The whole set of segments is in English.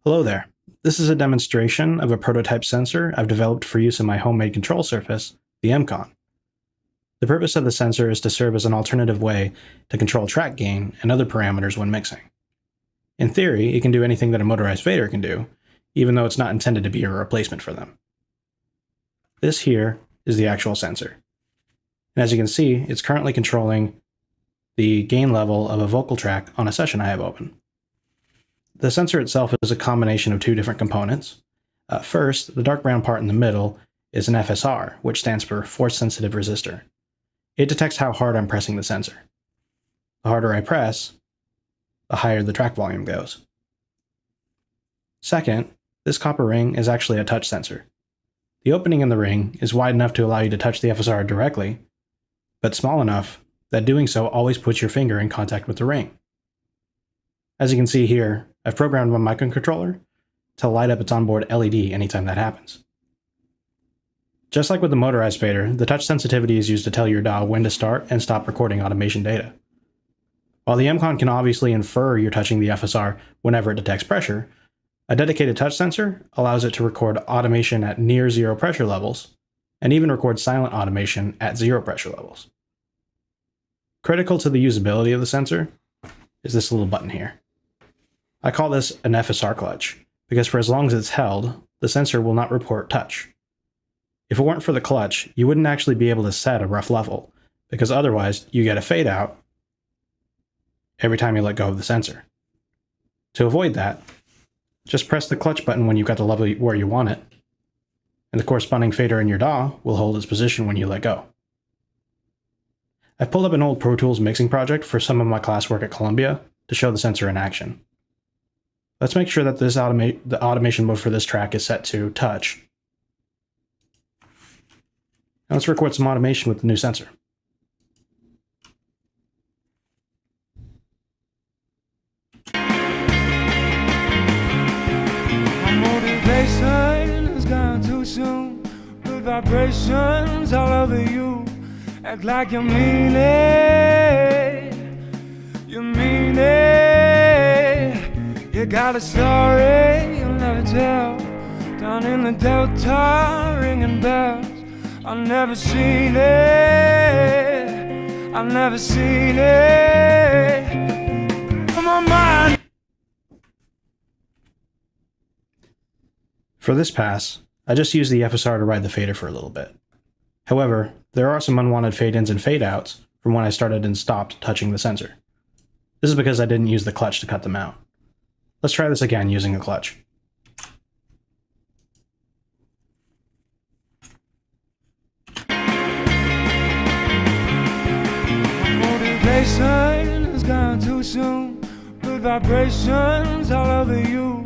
Hello there. This is a demonstration of a prototype sensor I've developed for use in my homemade control surface, the MCON. The purpose of the sensor is to serve as an alternative way to control track gain and other parameters when mixing. In theory, it can do anything that a motorized fader can do, even though it's not intended to be a replacement for them. This here is the actual sensor. And as you can see, it's currently controlling the gain level of a vocal track on a session I have open. The sensor itself is a combination of two different components. First, the dark brown part in the middle is an FSR, which stands for Force Sensitive Resistor. It detects how hard I'm pressing the sensor. The harder I press, the higher the track volume goes. Second, this copper ring is actually a touch sensor. The opening in the ring is wide enough to allow you to touch the FSR directly, but small enough that doing so always puts your finger in contact with the ring. As you can see here, I've programmed my microcontroller to light up its onboard LED anytime that happens. Just like with the motorized fader, the touch sensitivity is used to tell your DAW when to start and stop recording automation data. While the MCON can obviously infer you're touching the FSR whenever it detects pressure, a dedicated touch sensor allows it to record automation at near zero pressure levels, and even record silent automation at zero pressure levels. Critical to the usability of the sensor is this little button here. I call this an FSR clutch, because for as long as it's held, the sensor will not report touch. If it weren't for the clutch, you wouldn't actually be able to set a rough level, because otherwise you get a fade out every time you let go of the sensor. To avoid that, just press the clutch button when you've got the level where you want it, and the corresponding fader in your DAW will hold its position when you let go. I've pulled up an old Pro Tools mixing project for some of my classwork at Columbia to show the sensor in action. Let's make sure that the automation mode for this track is set to touch. Now let's record some automation with the new sensor. My motivation has gone too soon. Good vibrations all over you. Act like you mean it. You mean it. You got a story you'll never tell. Down in the Delta, ringing bells. I've never seen it. I've never seen it. Come on, mind. For this pass, I just used the FSR to ride the fader for a little bit. However, there are some unwanted fade-ins and fade-outs from when I started and stopped touching the sensor. This is because I didn't use the clutch to cut them out. Let's try this again using a clutch. Motivation has gone too soon. Good vibrations all over you.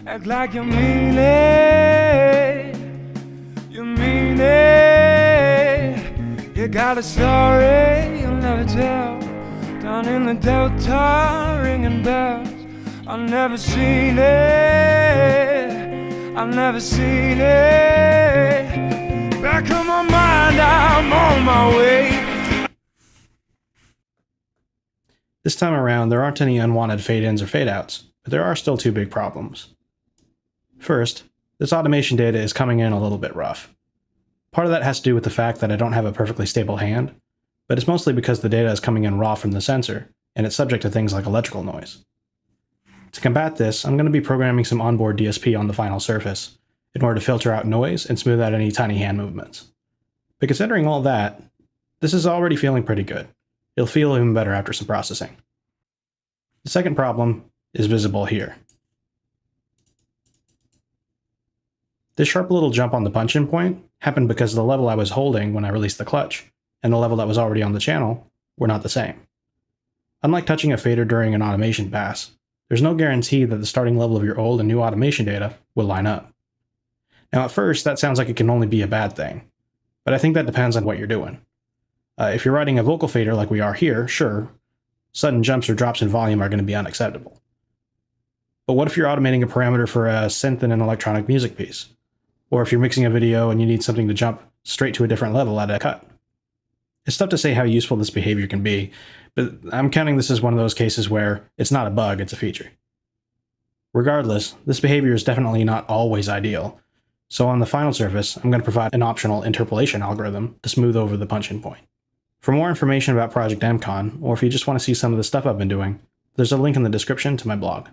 Act like you mean it. You mean it. You got a story you'll never tell. Down in the Delta, ringing bells. I've never seen it. I've never seen it. Back on my mind, I'm on my way. This time around, there aren't any unwanted fade-ins or fade-outs, but there are still two big problems. First, this automation data is coming in a little bit rough. Part of that has to do with the fact that I don't have a perfectly stable hand, but it's mostly because the data is coming in raw from the sensor, and it's subject to things like electrical noise. To combat this, I'm going to be programming some onboard DSP on the final surface in order to filter out noise and smooth out any tiny hand movements. But considering all that, this is already feeling pretty good. It'll feel even better after some processing. The second problem is visible here. This sharp little jump on the punch-in point happened because the level I was holding when I released the clutch and the level that was already on the channel were not the same. Unlike touching a fader during an automation pass, there's no guarantee that the starting level of your old and new automation data will line up. Now at first, that sounds like it can only be a bad thing, but I think that depends on what you're doing. If you're riding a vocal fader like we are here, sure, sudden jumps or drops in volume are going to be unacceptable. But what if you're automating a parameter for a synth in an electronic music piece? Or if you're mixing a video and you need something to jump straight to a different level at a cut? It's tough to say how useful this behavior can be, but I'm counting this as one of those cases where it's not a bug, it's a feature. Regardless, this behavior is definitely not always ideal, so on the final surface, I'm going to provide an optional interpolation algorithm to smooth over the punch-in point. For more information about Project MCon, or if you just want to see some of the stuff I've been doing, there's a link in the description to my blog.